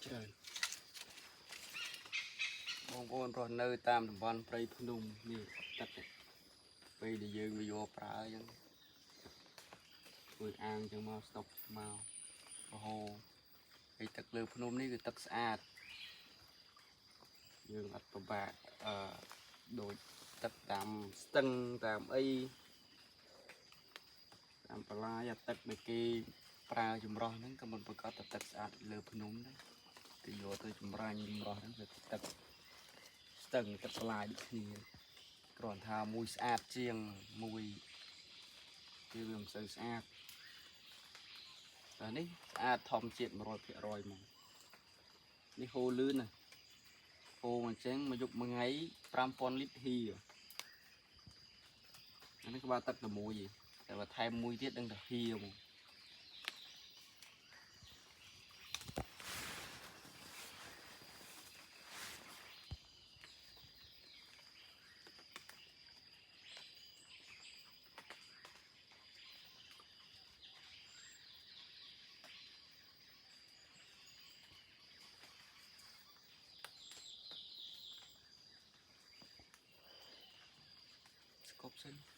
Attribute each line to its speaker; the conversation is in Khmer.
Speaker 1: ច្រើនបងប្អូនរស់នៅតាមតំបន់ព្រៃភ្នំនេះទឹកពេលដែលយើងវាយកប្រើអញ្ចឹងធ្វើអាងអញ្ចឹងមកស្តុកមករហូតហើយទឹកលើភ្នំនេះគឺទឹកស្អាតយើងអត់ពិបាកដូចទឹកតាមស្ទឹងតាមអីតាមបលាយអាទឹកដែលគេប្រើចម្រោះហ្នឹងក៏មិនប្រកាសទឹកស្អាតលើភ្នំដែរគេយកទៅចម្រាញ់ចម្រោះហ្នឹងគឺទឹកស្ទឹងទឹកបលាយដូចគ្នាគ្រាន់ថាមួយស្អាតជាងមួយគឺវាមិនសូវស្អាតតែនេះស្អាតធម្មជាតិ 100% មកនេះហូរលឿនណាហូរអញ្ចឹងមកយកមួយថ្ងៃ 5000 លីត្រហ៊ីអានេះក្បាលទឹកតែមួយឯងតែបើថែមមួយទៀតដឹងតែហ៊ីហ្មងស្កប់សិន